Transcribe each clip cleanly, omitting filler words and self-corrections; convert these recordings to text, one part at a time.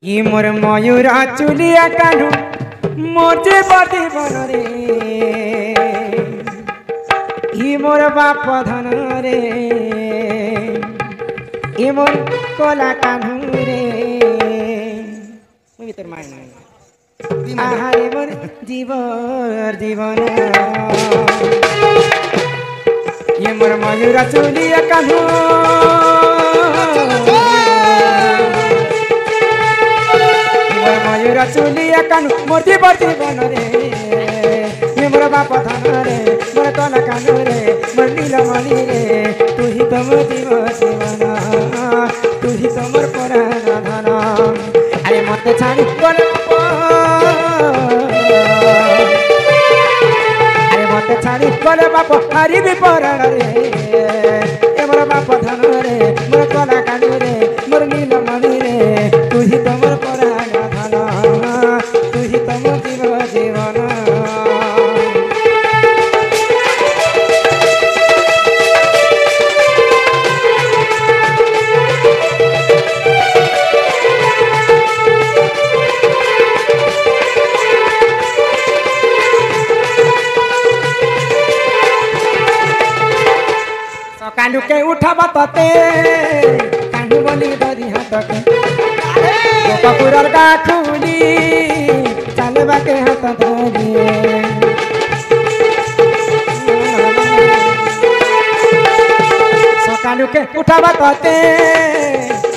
ই মোর ময়ূরা চুলিয়া কানু মোটে বাটি বনরে ই মোর বাপ ধন রে ই মোর কলা কানু রে মুই তোর মাই নাই আহারে মোর জীবন ই মোর ময়ূরা চুলিয়া কানু ময়ূরা চুলিয়া কানু মোটি বটি বনরে মোর বাপ ধন রে মোর কলা কানু রে মোর নীলমণি রে তুই তো মোর জীবন তুই তো মোর পরাণ ধন আরে মতে ছাড়ি বলে আরে মতে ছাড়ি বলে বাপ হারিবি পরাণ রে মোর বাপ ধন রে মোর কলা কানু রে মোর নীলমণি রে তুই তো মোর পরাণ कानू के उठा बताते कानू बोली दरी हाथ के गोपापुरर का खुली चलबा के हाथ धरी कानू के उठा बताते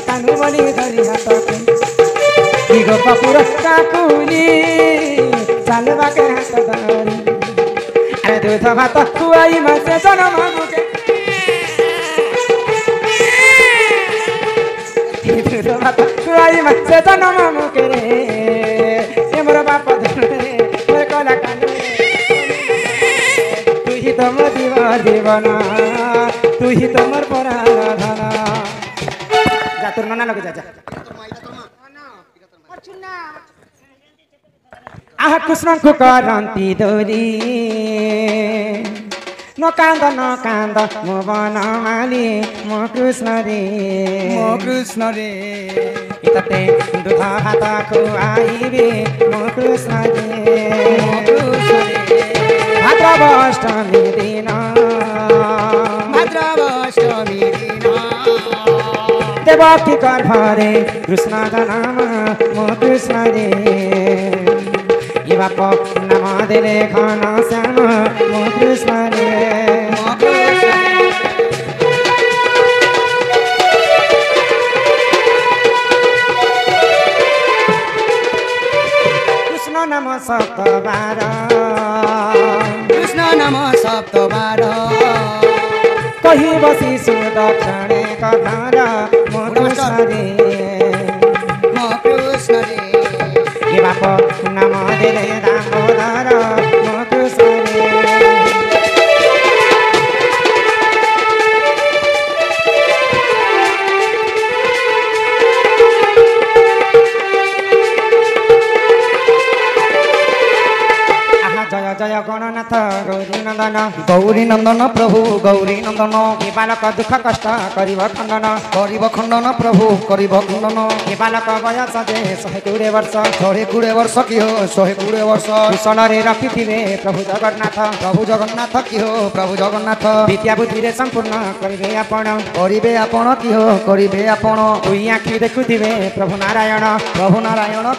कानू बोली दरी हाथ के गोपापुरर का खुली चलबा के हाथ धरी अरे दूध भात खुआई मासे जन्म मुके खुआई मासे जन्म मुके रे मोर बाप धन रे मोर कला कानू तू ही तो मोर जीवन तू ही तो मोर पराण धन जा तोर नना लगे जा आह कृष्ण को करंती दोरी न कांद मो बनमाली मो कृष्ण रे इतते दूध भात खुआइबे मो कृष्ण रे भाद्रवाष्टमी दिन देवकी गर्भरे कृष्ण जन्म मो कृष्ण रे बाप नाम देले घन श्याम मो कृष्ण रे कृष्ण नाम सप्तबार कही बसी सुदक्षिणे कथार मो कृष्ण रे बाप नाम देले दामोदर मो कृष्ण रे जय जय गणनाथ गौरी नंदन प्रभु गौरी नंदन ए बालक दुख कष्ट करिब खंडन प्रभु करिब खंडन ए बालक बयस जे 120 वर्ष कि हो 120 वर्ष कुशल रे रखिथिबे प्रभु जगन्नाथ कि हो प्रभु जगन्नाथ विद्या बुद्धि रे संपूर्ण करिबे आपण कि हो करिबे आपण दुई आँखि देखुथिबे प्रभु नारायण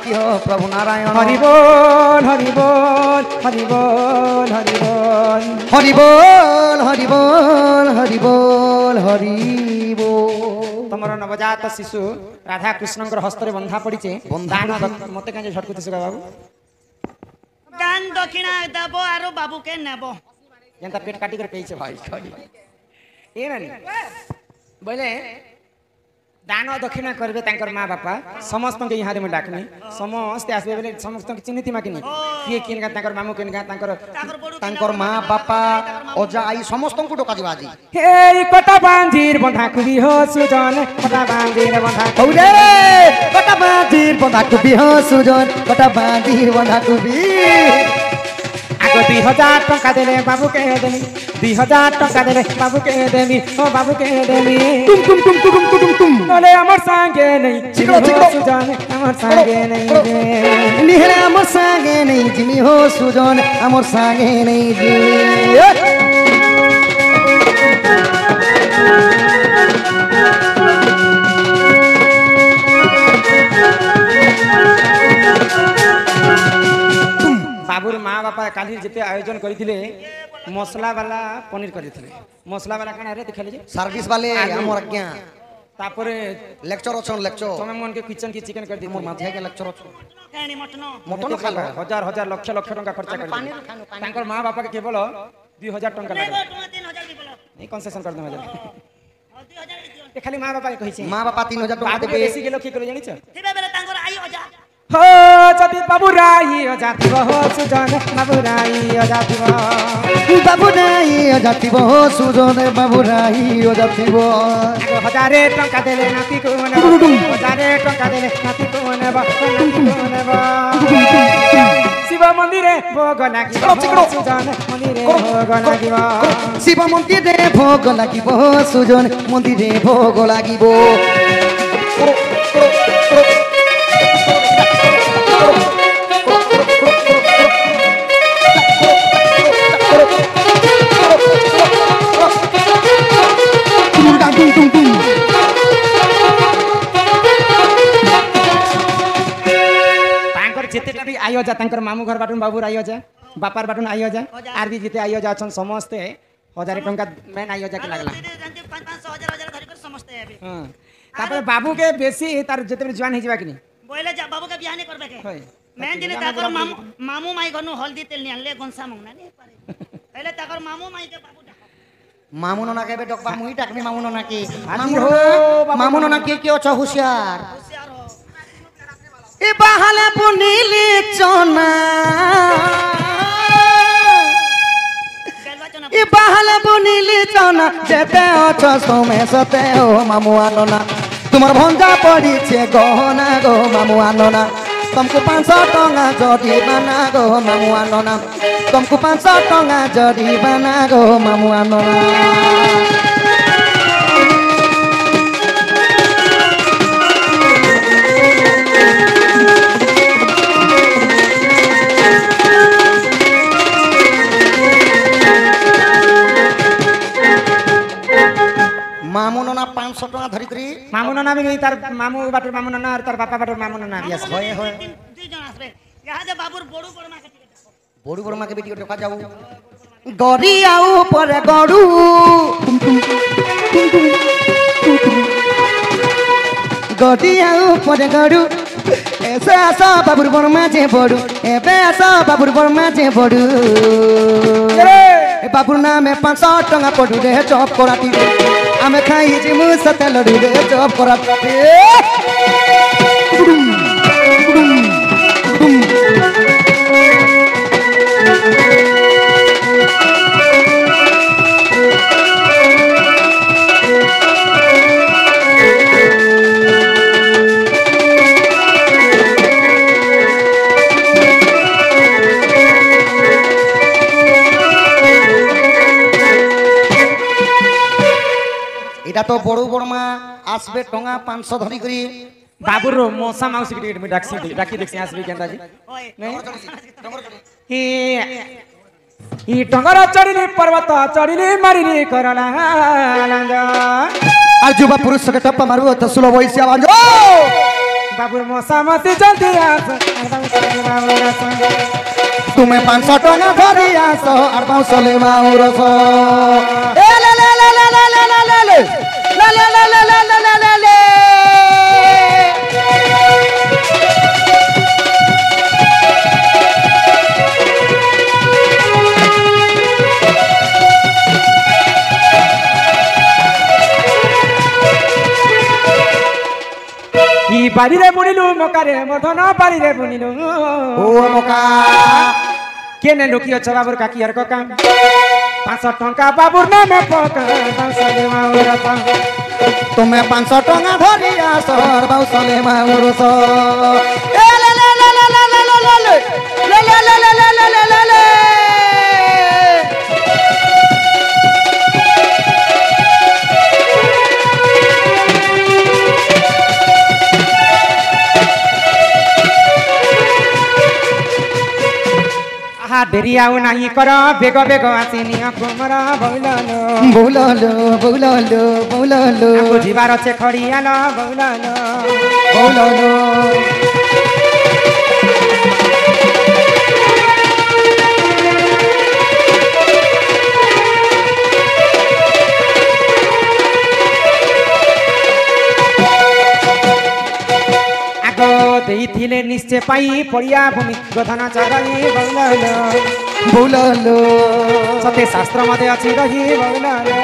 कि हो प्रभु नारायण हरि बोल हरि बोल हरि बोल हरि बोल हरि बोल हरि बोल हरि बोल हरि बोल तमर नवजात शिशु राधा कृष्ण हस्त रे बंधा पड़ीचे दान मते काजे झटकुते से बाबू दान दक्षिणा देबो आरो बाबू के नेबो जनता पेट काटी कर पेइছে भाई ए नानी बोले दान दक्षिणा करबे तांकर मां बापा समस्त के यहाँ में डाकनी समस्त आसबे बोले समस्त के चिन्हित माकिनी किए किनगा तांकर मामू किनगा तांकर मां बापा ओजा आई समस्त को डका दिबा जी हे कटा बांधीर बंधा कुबी हो सुजन कटा बांधीर बंधा कौरे कटा बांधीर बंधा कुबी हो सुजन कटा बांधीर बंधा कुबी आगो 2000 टका देले बाबू के देनी 2000 टंका देले बाबू के देमी ओ बाबू के देमी तुम तुम तुम तुम तुम तुम तुम नले हमर संगे नहीं चिकड़ो, चिकड़ो। सुजान हमर संगे नहीं निहरा हमर संगे नहीं जिमी हो सुजन हमर संगे नहीं जी बाबूर माँ बापा काली जिते आयोजन करथिले मसला वाला पनीर करथिले मसला वाला काना रे देखले जे सर्विस वाले हमर आज्ञा तापरे लेक्चर अछन लेक्चर तमे मन के किचन की चिकन कर दी हमर माथे के लेक्चर अछन କାଣି ମଟନ मटन खाला हजार हजार लक्ष लक्ष टंका खर्चा कर तांकर माँ बापा के केवल 2000 टंका ଲେଖ लगे ଟଙ୍କା 3000 ବି ବୋଲ नहीं कंसेशन कर दे हजार 2000 ଦିଅ ये खाली माँ बापा के कहि छै माँ बापा 3000 टका बाबू देबे बेसी गेलो की करे जानि छ ଥିବେ ବେଲେ ତାଙ୍କର ଆଇ ଅଜା हो जति बाबू राई जाति हो सुजन बाबू राई जाति बाबू राई जातिब हो सुजन बाबू राई जातिब हजारे टंका देले नाती को मने हजारे टंका देले नाती को मने शिव मंदिरे भोग लागि सुजन मंदिरे भोग লাগিব शिव मन्दिरे भोग লাগিব सुजन मन्दिरे भोग লাগিব तांकर जेतेटा भी आयो जा तांकर मामू घर बाटुन बाबू आयो जा बापार बाटुन आयो जा आर भी जेते आयो जा छन समस्ते हजारे टंका मेन आयो जा के लागला 500 1000 ଧରି କରି ସମସ୍ତେ ହେବେ हां तापर बाबू के बेसी तार जेते भी जवान हिजबा कि नहीं ବୋଇଲେ ଯା ବାବୁ के बियाह नहीं करबे के होय मेन जिने ताकर मामू माई घनु हल्दी तेल नियाले गंसा मंगना नहीं पारे पहले ताकर मामू माई के बाबू डाक मामू नना के डकबा मुई डाकनी मामू नना के हाजी हो मामू नना के छ होशियार होशियार हो ए बाहले पुनीली चना बेलवा चना ए बाहले पुनीली चना जेते अछ सोमे सते हो मामू आनना तुमर भंजा पड़ी छे गहना गो मामू आनना तुमको 500 टंका जड़ी बना गो मामू आनना तुमको 500 टंका जड़ी बना गो मामू आनना मामू नना 500 टका धरी करी मामू नाना भी नहीं तार मामू बाटर मामू नाना और तार बापा बाटर मामू नाना यस होय होय दुई जन आसबे यहाँ जे बाबूर बोडू बड़मा के टिकट बड़ू बड़मा के बेटी को टका जाऊ गड़ी आऊ पर गड़ू गड़ी आऊ पर गड़ू ऐसे आसा बाबूर बर्मा जे बड़ू एबे आसा बाबूर बर्मा जे बड़ू ए बाबूर नामे 500 टका पड़ू रे चॉप कराती आमे खाई जे मु सते लडू रे चॉप कराती এটা তো বড় বড়মা আসবে টঙ্গা 500 ধরি করি बाबूर रो मौसा माउसी के टिकट में डाकी देखसी आसबे केंदा जी ओए नहीं ई टंगर चढ़िली पर्वत चढ़िली मारिली करला আর যুবা পুরুষ के टप्पा मारबो त सुलो वैसे आवाज ओ बाबूर मौसा मती जल्दी आस তুমি 500 টঙ্কা ধরি আসো আর 500 লে মাউরস এ লে লে লে লে লে লে লে লে লে লে লে লে লে লে লে লে লে ई बाड़ी रे बुनिलु मकारे मधन बाड़ी रे बुनिलु ও মকা केने लोकी अच्छा बाबूर काकी हर को काम 500 टंका बाबूर नामे पका 500 ले माउरता তুমি 500 টঙ্কা ধরি আসো আর 500 লে মাউরস এ লে লে লে লে লে লে লে লে লে লে লে লে লে লে লে লে আহা দেরি আউ নাই কর বেগ বেগ আসি নিয়া কুমরা বৌলালো বৌলালো বৌলালো বৌলালো বুঝিবার আছে খড়িয়াল বৌলালো বৌলালো ଦେଇଥିଲେ ନିଶ୍ଚୟ ପାଇ ପଡ଼ିଆ ଭୂମି ଗୋଧନ ଚରାଇ ବୌଲାଲୋ বৌলালো ସତେ ଶାସ୍ତ୍ର ମଧ୍ୟ ଅଛି ରହି ବୌଲାଲୋ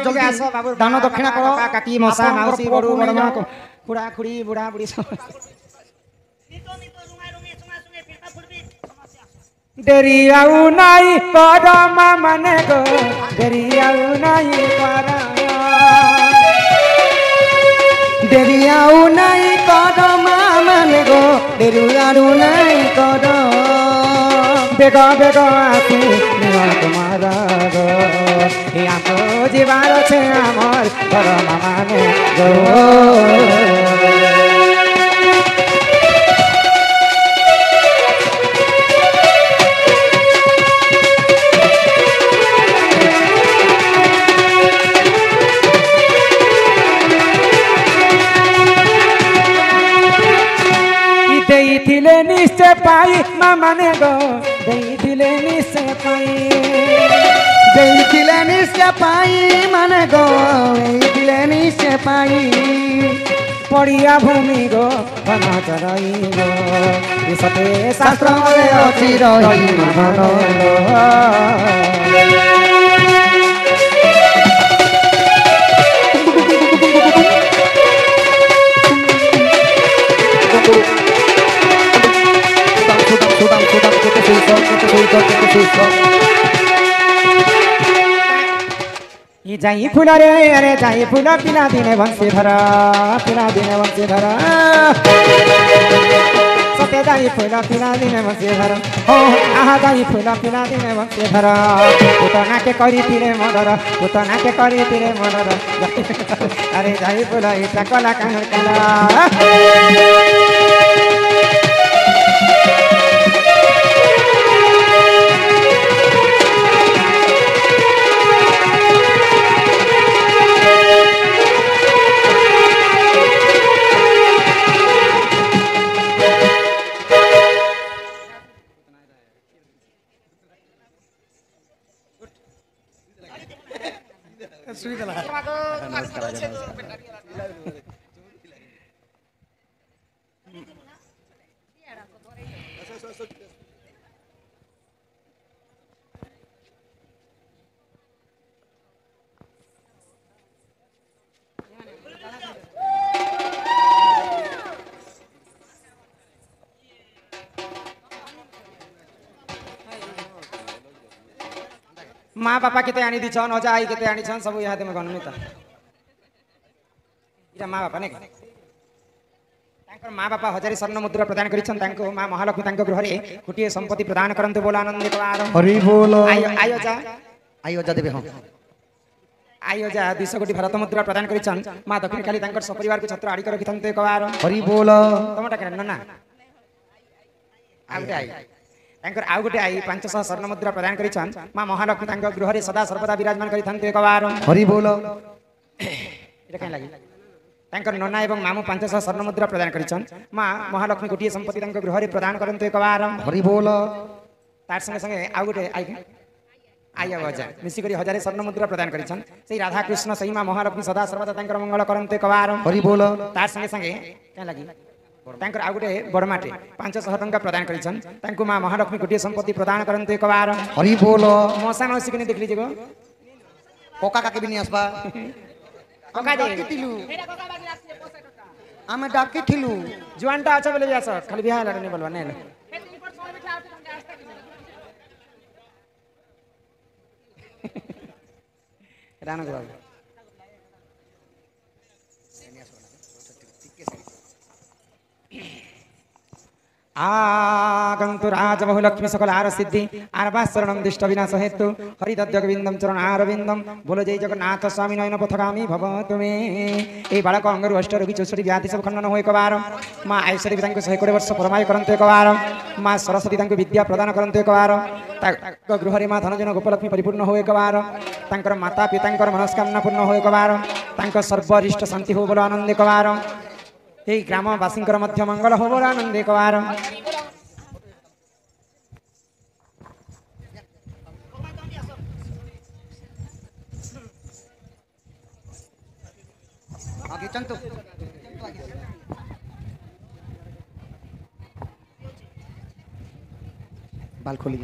জলদি আস বাবু দান দক্ষিণা কর কাকি মশা মাউসী বড়ু বড় মা খুড়া খুড়ি বুড়া বুড়ি দেরি আউ নাই কর মা মানে গো দেরি আউ নাই কর দেরি আউ নাই কর মা মানে গো দেরি আউ নাই কর বেগ বেগ আসি তোমার গো আমো জীবার আছে আমার ঘর মানে গো ଦେଇଥିଲେ ନିଶ୍ଚୟ ପାଇ ମା ମାନେ ଗো ଦେଇଥିଲେ ନିଶ୍ଚୟ ପାଇ ଦେଇଥିଲେ ନିଶ୍ଚୟ ପାଇ ମାନେ ଗো ଦେଇଥିଲେ ନିଶ୍ଚୟ ପାଇ ପଡ଼ିଆ ଭୂମି ଗো ଧନ ଚରାଇ ଗো ସତେ ଶାସ୍ତ୍ରରେ ଅଛି ରହି ମନ যাই ফুল রে আরে যাই ফুল পিলা দিনে বংশী ধরা পিলা দিনে বংশী ধরা সতে যাই ফুল পিলা দিনে বংশী ধরা ও আহা যাই ফুল পিলা দিনে বংশী ধরা পুতনাকে করিতিরে মদর পুতনাকে করিতিরে মদর আরে যাই ফুল এটা কলা কান কলা माँ बापा केते आनी दिछन अजा आई केते आनी छन सब यहाँ में गणमित इरा माँ बापा ने तांकर माँ बापा हजारी स्वर्ण मुद्रा प्रदान करिछन तांको माँ महालक्ष्मी तांको गृह रे कुटिए संपत्ति प्रदान करंतु बोला आनंद कुमार हरि बोल आयो जा देबे हां आयो जा 200 कोटी भारत मुद्रा प्रदान करिछन माँ दक्षिण काली तांकर सपरिवार को छत्र आड़ी कर रखिथनते कवार हरि बोल तमटा करे ना आउटे आई तांकर आउ गोटे आई 500 स्वर्ण मुद्रा प्रदान करिछन माँ महालक्ष्मी तांको गृह रे सदा सर्वदा विराजमान करिथनते कवार हरि बोल एटा काई लागी तांकर नना एवं मामू 500 स्वर्ण मुद्रा प्रदान करिछन माँ महालक्ष्मी गोटिए संपत्ति तांको गृह रे प्रदान करंतु कवार हरि बोल तार संगे संगे आउ गोटे आई आया बजा मिसी करी हजारे स्वर्ण मुद्रा प्रदान करिछन सेई राधा कृष्ण सही माँ महालक्ष्मी सदा सर्वदा तांकर मंगल करंतु कवार हरि बोल तार संगे संगे काई लागी तांकर आउ गोटे बड़माटे 500 टंका प्रदान करिछन तांको माँ महालक्ष्मी गोटिए संपत्ति प्रदान करंतु कवार हरि बोल मौसा मौसी कने देखली जगो कोका काके बिनी आसबा कोका दे डाकिथिलु आमे डाकिथिलु जुआनटा अच्छा बोले बियास खाली बिहा लड़ने बोलवा ने राणा बाबू आगन्तु राजबहुलक्ष्मी सकल आर सिद्धि आरवाशरणं दिष्ट विनाश हेतु हरिदद्य गोविंदम चरण आरविंदम बोलो जय जगन्नाथ स्वामी नयन पथगामी भव तुमे ए बालक अंगरु अष्ट रोगी 64 व्याधि सब खंडन हो एक बार माँ ऐश्वर्य पिता 120 वर्ष परमाय करंतु एक बार माँ सरस्वती तांको विद्या प्रदान करंतु एक बार गृह माँ धनजन गोपलक्ष्मी परिपूर्ण हो एक बार तांकर माता पिता मनस्कामना पूर्ण हो एक बार तांको सर्वरिष्ट शांति हो बोलो आनंद एक बार এই গ্রামবাসীঙ্কর মধ্য মঙ্গল হব আনন্দে কবার बाल खोली